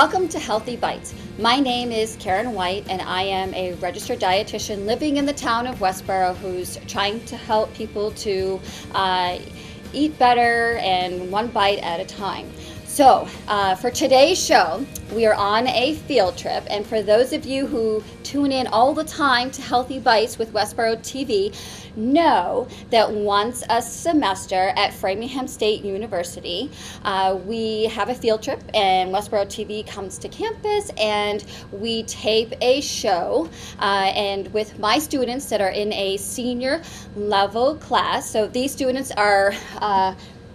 Welcome to Healthy Bites. My name is Karen White, and I am a registered dietitian living in the town of Westboro who's trying to help people to eat better and one bite at a time. So for today's show, we are on a field trip, and for those of you who tune in all the time to Healthy Bites with Westboro TV, know that once a semester at Framingham State University, we have a field trip, and Westboro TV comes to campus, and we tape a show, and with my students that are in a senior level class. So these students are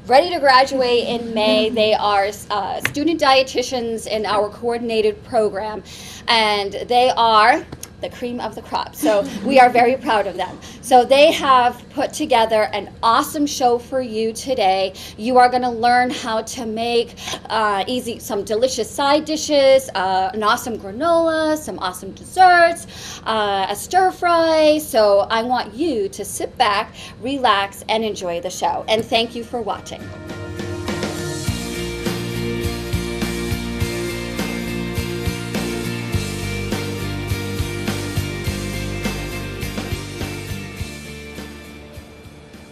ready to graduate in May. They are student dietitians in our coordinated program, and they are the cream of the crop. So we are very proud of them. So they have put together an awesome show for you today. You are going to learn how to make some delicious side dishes, an awesome granola, some awesome desserts, a stir fry. So I want you to sit back, relax, and enjoy the show. And thank you for watching.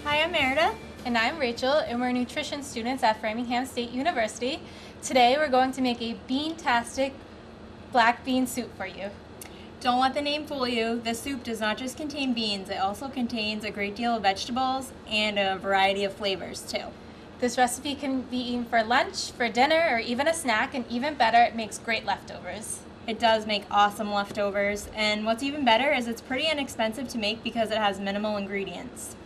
Hi, I'm Meredith. And I'm Rachel, and we're nutrition students at Framingham State University. Today we're going to make a bean-tastic black bean soup for you. Don't let the name fool you. This soup does not just contain beans, it also contains a great deal of vegetables and a variety of flavors too. This recipe can be eaten for lunch, for dinner, or even a snack, and even better, it makes great leftovers. It does make awesome leftovers, and what's even better is it's pretty inexpensive to make because it has minimal ingredients.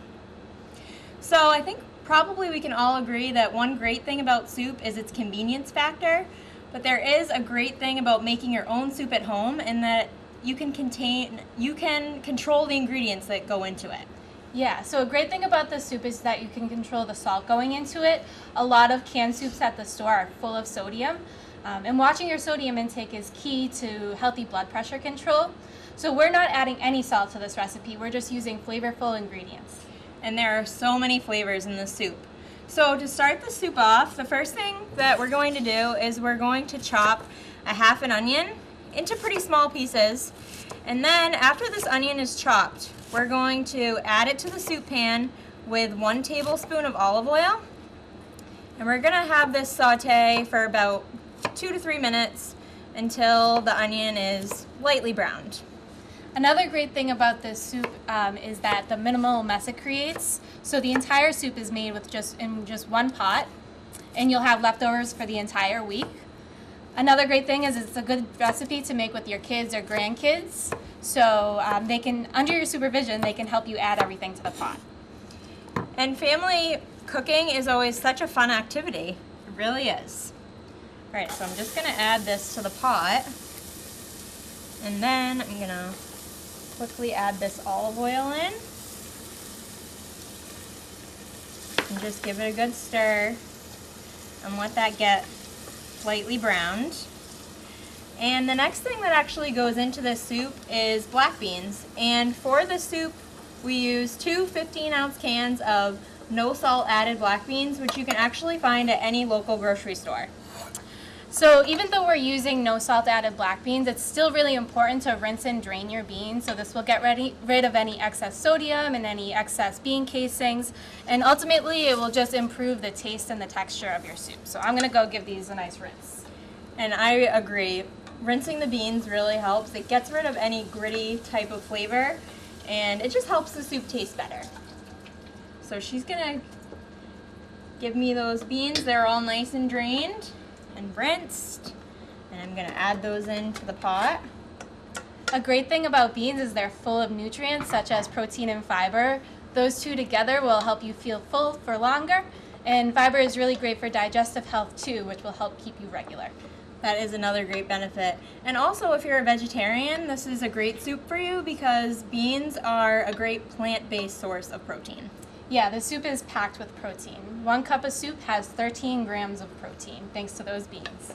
So I think probably we can all agree that one great thing about soup is its convenience factor, but there is a great thing about making your own soup at home in that you can control the ingredients that go into it. Yeah, so a great thing about this soup is that you can control the salt going into it. A lot of canned soups at the store are full of sodium, and watching your sodium intake is key to healthy blood pressure control. So we're not adding any salt to this recipe, we're just using flavorful ingredients. And there are so many flavors in the soup. So to start the soup off, the first thing that we're going to do is we're going to chop a half an onion into pretty small pieces. And then after this onion is chopped, we're going to add it to the soup pan with 1 tablespoon of olive oil. And we're gonna have this saute for about 2 to 3 minutes until the onion is lightly browned. Another great thing about this soup is that the minimal mess it creates. So the entire soup is made with just one pot, and you'll have leftovers for the entire week. Another great thing is it's a good recipe to make with your kids or grandkids. So they can, under your supervision, they can help you add everything to the pot. And family cooking is always such a fun activity. It really is. All right, so I'm just gonna add this to the pot, and then I'm gonna quickly add this olive oil in and just give it a good stir and let that get slightly browned. And the next thing that actually goes into this soup is black beans, and for the soup we use 2 15-ounce cans of no salt added black beans, which you can actually find at any local grocery store. So even though we're using no salt added black beans, it's still really important to rinse and drain your beans. So this will get rid of any excess sodium and any excess bean casings. And ultimately, it will just improve the taste and the texture of your soup. So I'm going to go give these a nice rinse. And I agree. Rinsing the beans really helps. It gets rid of any gritty type of flavor, and it just helps the soup taste better. So she's going to give me those beans. They're all nice and drained and rinsed, and I'm going to add those into the pot. A great thing about beans is they're full of nutrients such as protein and fiber. Those two together will help you feel full for longer, and fiber is really great for digestive health too, which will help keep you regular. That is another great benefit. And also, if you're a vegetarian, this is a great soup for you because beans are a great plant-based source of protein. Yeah, the soup is packed with protein. 1 cup of soup has 13 grams of protein, thanks to those beans.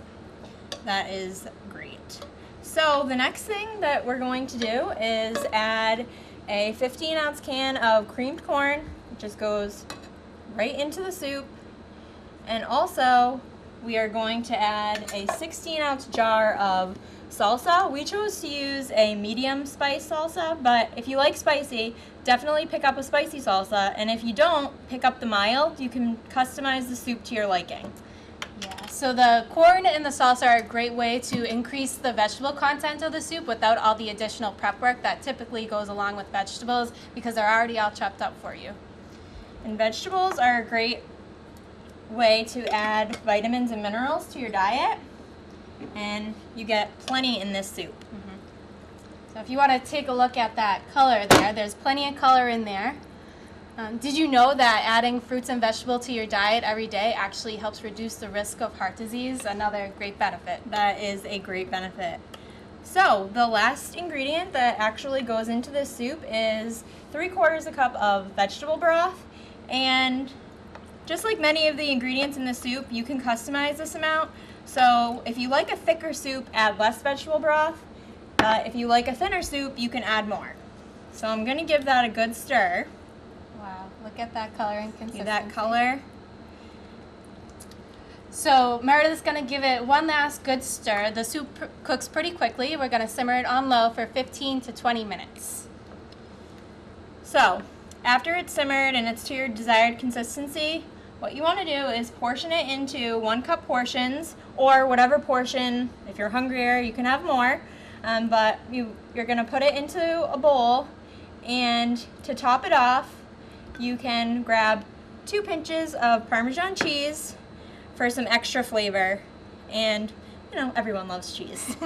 That is great. So the next thing that we're going to do is add a 15-ounce can of creamed corn. It just goes right into the soup. And also we are going to add a 16-ounce jar of salsa. We chose to use a medium spice salsa, but if you like spicy, definitely pick up a spicy salsa. And if you don't, pick up the mild. You can customize the soup to your liking. Yeah, so the corn and the salsa are a great way to increase the vegetable content of the soup without all the additional prep work that typically goes along with vegetables because they're already all chopped up for you. And vegetables are a great way to add vitamins and minerals to your diet, and you get plenty in this soup. So if you want to take a look at that color there, there's plenty of color in there. Did you know that adding fruits and vegetables to your diet every day actually helps reduce the risk of heart disease? Another great benefit. That is a great benefit. So the last ingredient that actually goes into this soup is 3/4 a cup of vegetable broth. And just like many of the ingredients in the soup, you can customize this amount. So if you like a thicker soup, add less vegetable broth. If you like a thinner soup, you can add more. So I'm going to give that a good stir. Wow, look at that color and consistency. See that color? So Meredith's going to give it one last good stir. The soup cooks pretty quickly. We're going to simmer it on low for 15 to 20 minutes. So after it's simmered and it's to your desired consistency, what you want to do is portion it into 1 cup portions, or whatever portion. If you're hungrier, you can have more. But you're going to put it into a bowl, and to top it off, you can grab 2 pinches of Parmesan cheese for some extra flavor. And, you know, everyone loves cheese.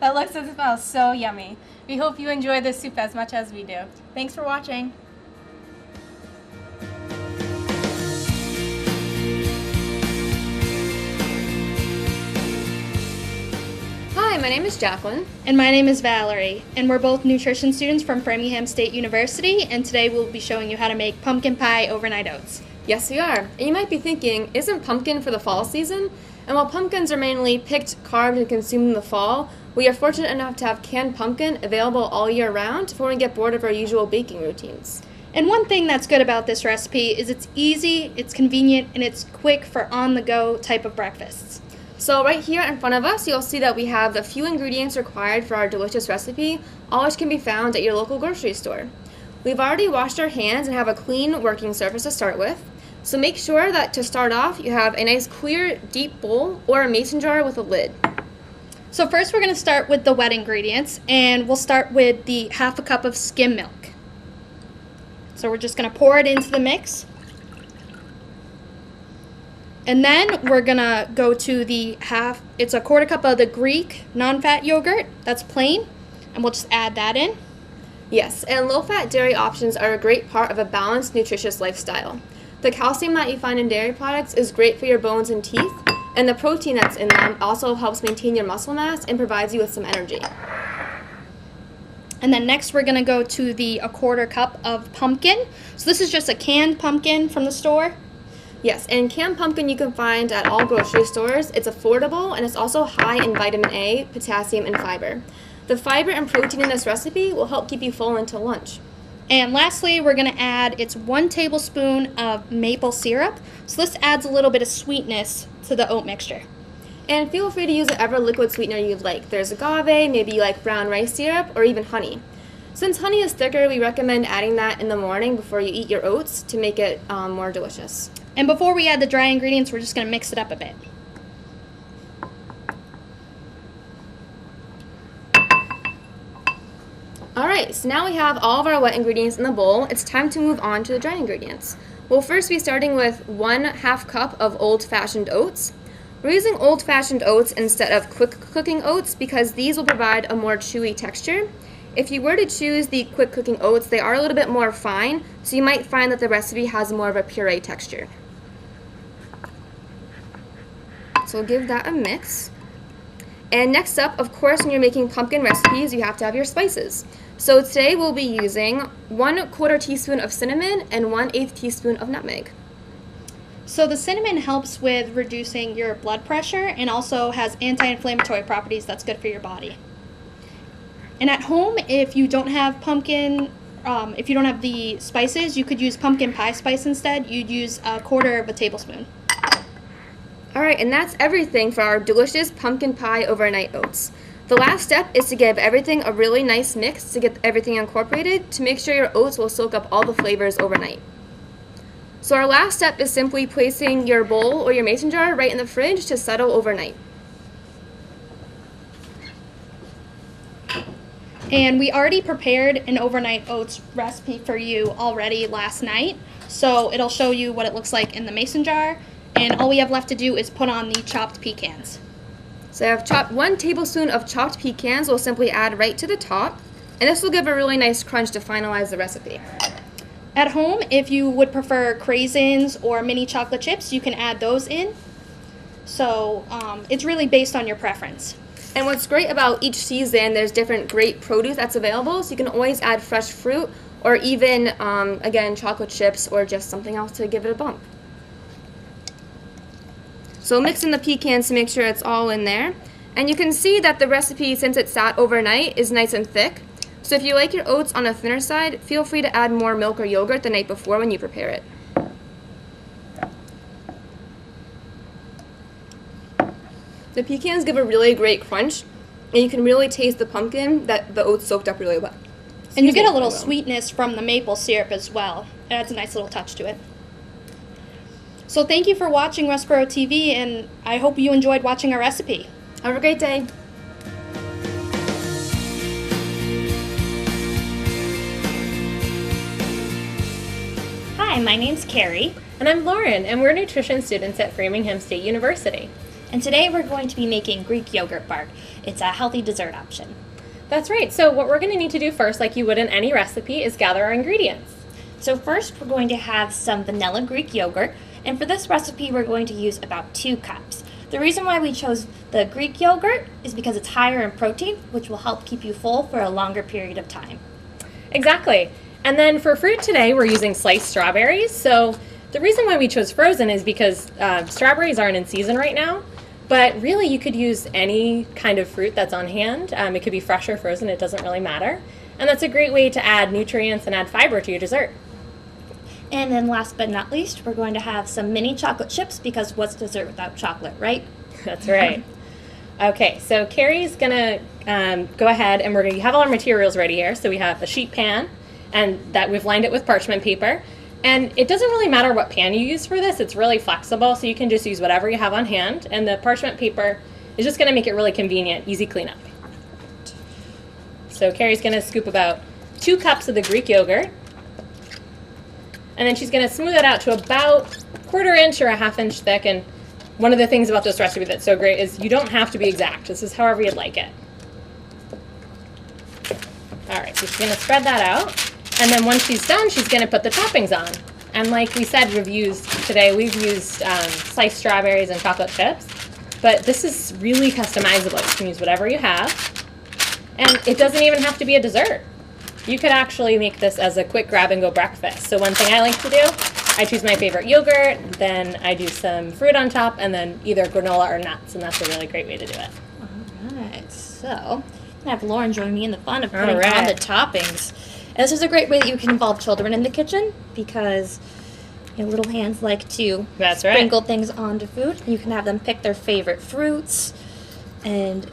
That looks and smells so yummy. We hope you enjoy this soup as much as we do. Thanks for watching. Hi, my name is Jacqueline. And my name is Valerie, and we're both nutrition students from Framingham State University, and today we'll be showing you how to make pumpkin pie overnight oats. Yes, we are. And you might be thinking, isn't pumpkin for the fall season? And while pumpkins are mainly picked, carved, and consumed in the fall, we are fortunate enough to have canned pumpkin available all year round for when we get bored of our usual baking routines. And one thing that's good about this recipe is it's easy, it's convenient, and it's quick for on-the-go type of breakfasts. So right here in front of us, you'll see that we have the few ingredients required for our delicious recipe, all which can be found at your local grocery store. We've already washed our hands and have a clean working surface to start with. So make sure that to start off, you have a nice clear, deep bowl or a mason jar with a lid. So first we're going to start with the wet ingredients, and we'll start with the 1/2 cup of skim milk. So we're just going to pour it into the mix. And then we're going to go to it's a 1/4 cup of the Greek non-fat yogurt. That's plain, and we'll just add that in. Yes, and low-fat dairy options are a great part of a balanced, nutritious lifestyle. The calcium that you find in dairy products is great for your bones and teeth, and the protein that's in them also helps maintain your muscle mass and provides you with some energy. And then next we're going to go to the 1/4 cup of pumpkin. So this is just a canned pumpkin from the store. Yes, and canned pumpkin you can find at all grocery stores. It's affordable, and it's also high in vitamin A, potassium, and fiber. The fiber and protein in this recipe will help keep you full until lunch. And lastly, we're going to add, it's 1 tablespoon of maple syrup. So this adds a little bit of sweetness to the oat mixture. And feel free to use whatever liquid sweetener you'd like. There's agave, maybe you like brown rice syrup, or even honey. Since honey is thicker, we recommend adding that in the morning before you eat your oats to make it more delicious. And before we add the dry ingredients, we're just going to mix it up a bit. Alright, so now we have all of our wet ingredients in the bowl. It's time to move on to the dry ingredients. We'll first be starting with 1/2 cup of old-fashioned oats. We're using old-fashioned oats instead of quick cooking oats because these will provide a more chewy texture. If you were to choose the quick cooking oats, they are a little bit more fine, so you might find that the recipe has more of a puree texture. So we'll give that a mix. And next up, of course, when you're making pumpkin recipes, you have to have your spices. So today we'll be using 1/4 teaspoon of cinnamon and 1/8 teaspoon of nutmeg. So the cinnamon helps with reducing your blood pressure and also has anti-inflammatory properties that's good for your body. And at home, if you don't have if you don't have the spices, you could use pumpkin pie spice instead. You'd use 1/4 tablespoon. Alright, and that's everything for our delicious pumpkin pie overnight oats. The last step is to give everything a really nice mix to get everything incorporated to make sure your oats will soak up all the flavors overnight. So our last step is simply placing your bowl or your mason jar right in the fridge to settle overnight. And we already prepared an overnight oats recipe for you already last night. So it'll show you what it looks like in the mason jar. And all we have left to do is put on the chopped pecans. So I have chopped 1 tablespoon of chopped pecans we'll simply add right to the top. And this will give a really nice crunch to finalize the recipe. At home, if you would prefer craisins or mini chocolate chips, you can add those in. So it's really based on your preference. And what's great about each season, there's different great produce that's available, so you can always add fresh fruit or even, again, chocolate chips or just something else to give it a bump. So mix in the pecans to make sure it's all in there. And you can see that the recipe, since it sat overnight, is nice and thick. So if you like your oats on a thinner side, feel free to add more milk or yogurt the night before when you prepare it. The pecans give a really great crunch, and you can really taste the pumpkin that the oats soaked up really well. And you get a little sweetness from the maple syrup as well. It adds a nice little touch to it. So thank you for watching Westboro TV, and I hope you enjoyed watching our recipe. Have a great day. Hi, my name's Carrie, And I'm Lauren, and we're nutrition students at Framingham State University. and today we're going to be making Greek yogurt bark. It's a healthy dessert option. That's right. So what we're going to need to do first, like you would in any recipe, is gather our ingredients. So first we're going to have some vanilla Greek yogurt, and for this recipe we're going to use about 2 cups. The reason why we chose the Greek yogurt is because it's higher in protein, which will help keep you full for a longer period of time. Exactly. And then for fruit today, we're using sliced strawberries. So the reason why we chose frozen is because strawberries aren't in season right now. But really, you could use any kind of fruit that's on hand. It could be fresh or frozen, it doesn't really matter. And that's a great way to add nutrients and add fiber to your dessert. And then last but not least, we're going to have some mini chocolate chips, because what's dessert without chocolate, right? That's right. Okay, so Carrie's gonna go ahead, and we're gonna have all our materials ready here. So we have a sheet pan, and that we've lined it with parchment paper. And it doesn't really matter what pan you use for this, it's really flexible, so you can just use whatever you have on hand. And the parchment paper is just gonna make it really convenient, easy cleanup. So Carrie's gonna scoop about 2 cups of the Greek yogurt. And then she's gonna smooth it out to about 1/4 inch or a 1/2 inch thick. And one of the things about this recipe that's so great is you don't have to be exact. This is however you'd like it. All right, so she's gonna spread that out. And then once she's done, she's gonna put the toppings on. And like we said, we've used sliced strawberries and chocolate chips. But this is really customizable. You can use whatever you have. And it doesn't even have to be a dessert. You could actually make this as a quick grab-and-go breakfast. So one thing I like to do, I choose my favorite yogurt, then I do some fruit on top, and then either granola or nuts, and that's a really great way to do it. Alright, so I'm gonna have Lauren join me in the fun of putting on Alright. the toppings. And this is a great way that you can involve children in the kitchen, because little hands like to That's right. sprinkle things onto food. You can have them pick their favorite fruits, and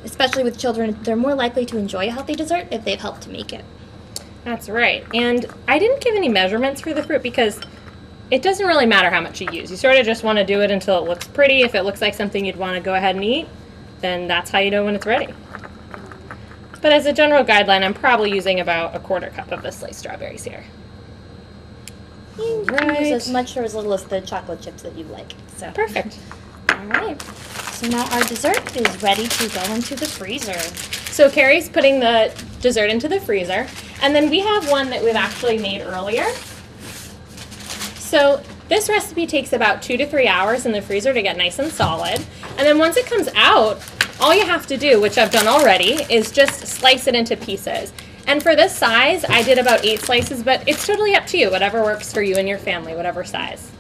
especially with children, they're more likely to enjoy a healthy dessert if they've helped to make it. That's right. And I didn't give any measurements for the fruit because it doesn't really matter how much you use. You sort of just want to do it until it looks pretty. If it looks like something you'd want to go ahead and eat, then that's how you know when it's ready. But as a general guideline, I'm probably using about 1/4 cup of the sliced strawberries here. You can use as much or as little as the chocolate chips that you like. So Perfect. alright. So now our dessert is ready to go into the freezer. So Carrie's putting the dessert into the freezer. And then we have one that we've actually made earlier. So this recipe takes about 2 to 3 hours in the freezer to get nice and solid. And then once it comes out, all you have to do, which I've done already, is just slice it into pieces. And for this size, I did about 8 slices, but it's totally up to you, whatever works for you and your family, whatever size.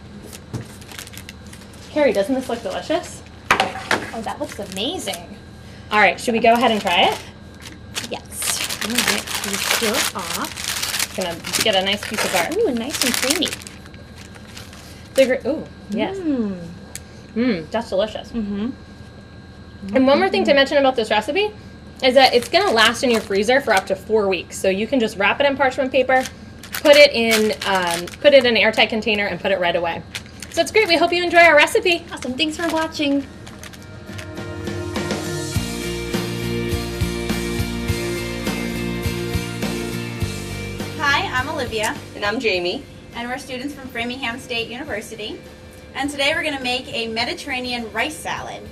Carrie, doesn't this look delicious? Oh, that looks amazing. All right, should we go ahead and try it? Yes. Alright, please peel it off. Gonna get a nice piece of bark. Ooh, nice and creamy. Ooh, yes. That's delicious. And one more thing to mention about this recipe is that it's going to last in your freezer for up to 4 weeks. So you can just wrap it in parchment paper, put it in an airtight container, and put it right away. So it's great. We hope you enjoy our recipe. Awesome. Thanks for watching. Hi, I'm Olivia, And I'm Jamie. and we're students from Framingham State University. And today we're going to make a Mediterranean rice salad.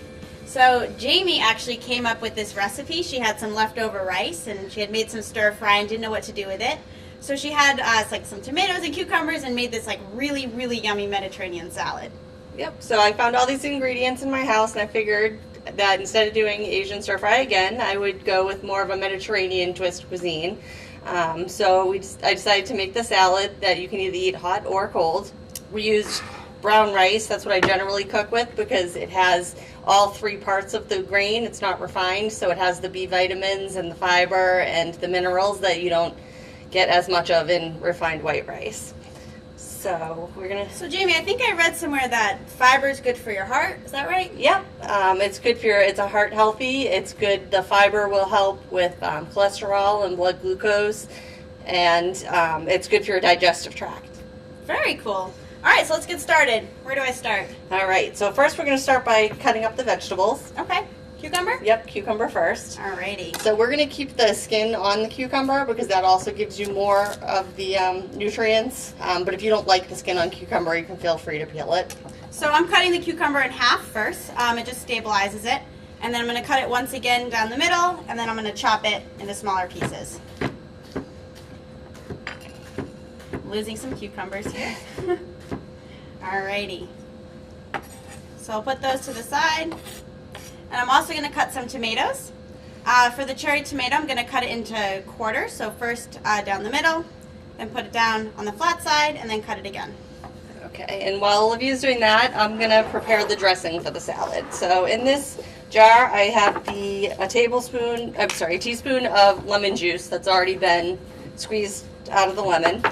So Jamie actually came up with this recipe. She had some leftover rice and she had made some stir fry and didn't know what to do with it. So she had like some tomatoes and cucumbers and made this like really, really yummy Mediterranean salad. Yep, so I found all these ingredients in my house and I figured that instead of doing Asian stir fry again, I would go with more of a Mediterranean twist cuisine. So I decided to make the salad that you can either eat hot or cold. We used brown rice. That's what I generally cook with because it has all 3 parts of the grain. It's not refined, so it has the B vitamins and the fiber and the minerals that you don't get as much of in refined white rice. So we're gonna. So Jamie, I think I read somewhere that fiber is good for your heart. Is that right? Yep, it's good for it's a heart healthy. It's good. The fiber will help with cholesterol and blood glucose, and it's good for your digestive tract. Very cool. All right, so let's get started. Where do I start? All right, so first we're going to start by cutting up the vegetables. Okay. Cucumber? Yep, cucumber first. Alrighty. So we're going to keep the skin on the cucumber because that also gives you more of the nutrients. But if you don't like the skin on cucumber, you can feel free to peel it. So I'm cutting the cucumber in half first. It just stabilizes it. And then I'm going to cut it once again down the middle, and then I'm going to chop it into smaller pieces. I'm losing some cucumbers here. Alrighty. So I'll put those to the side. And I'm also going to cut some tomatoes. For the cherry tomato, I'm going to cut it into quarters. So first down the middle, then put it down on the flat side, and then cut it again. Okay, and while Olivia's doing that, I'm going to prepare the dressing for the salad. So in this jar, I have a teaspoon of lemon juice that's already been squeezed out of the lemon.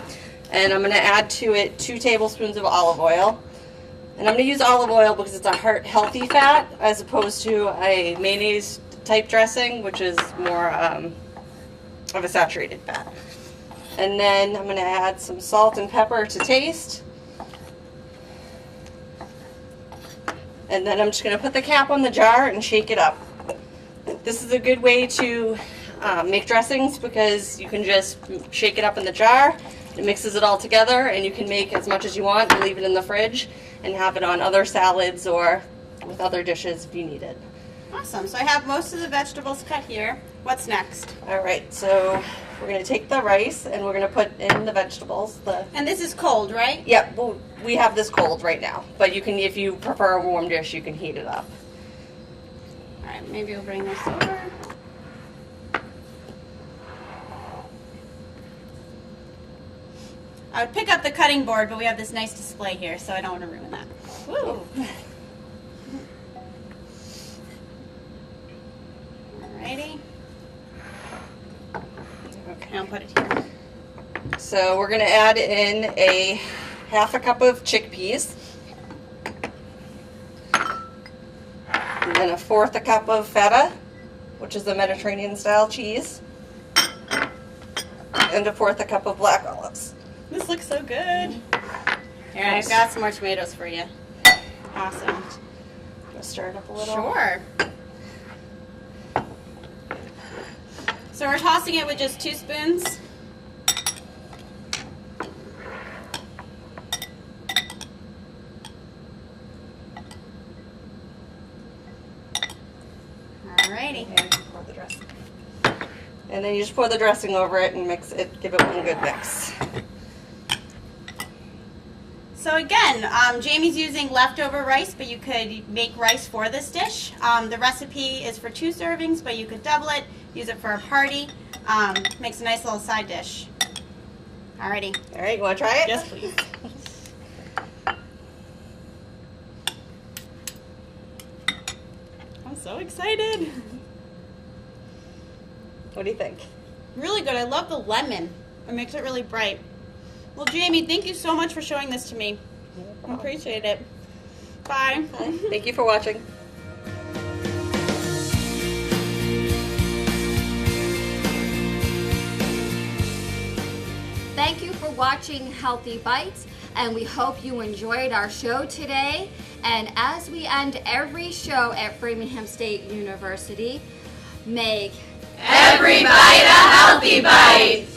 And I'm going to add to it 2 tablespoons of olive oil. And I'm going to use olive oil because it's a heart-healthy fat as opposed to a mayonnaise type dressing, which is more of a saturated fat. And then I'm going to add some salt and pepper to taste. And then I'm just going to put the cap on the jar and shake it up. This is a good way to make dressings because you can just shake it up in the jar. It mixes it all together and you can make as much as you want and leave it in the fridge and have it on other salads or with other dishes if you need it. Awesome. So I have most of the vegetables cut here. What's next? All right, so we're going to take the rice and we're going to put in the vegetables. And this is cold, right? Yep, well, we have this cold right now, but you can, if you prefer a warm dish, you can heat it up. All right, maybe we'll bring this over. I would pick up the cutting board, but we have this nice display here, so I don't want to ruin that. Woo! Alrighty. Okay, I'll put it here. So we're going to add in a half a cup of chickpeas. And then 1/4 a cup of feta, which is a Mediterranean style cheese. And 1/4 a cup of black olives. This looks so good. Here, I've got some more tomatoes for you. Awesome. Gonna stir it up a little. Sure. So we're tossing it with just 2 spoons. Alrighty. And pour the dressing. And then you just pour the dressing over it and mix it, give it one good mix. So again, Jamie's using leftover rice, but you could make rice for this dish. The recipe is for 2 servings, but you could double it, use it for a party. Makes a nice little side dish. Alrighty. All right, you want to try it? Yes, please. I'm so excited. What do you think? Really good. I love the lemon. It makes it really bright. Well, Jamie, thank you so much for showing this to me. I appreciate it. Bye. Bye. Thank you for watching. Thank you for watching Healthy Bites, and we hope you enjoyed our show today. And as we end every show at Framingham State University, make Every bite a healthy bite.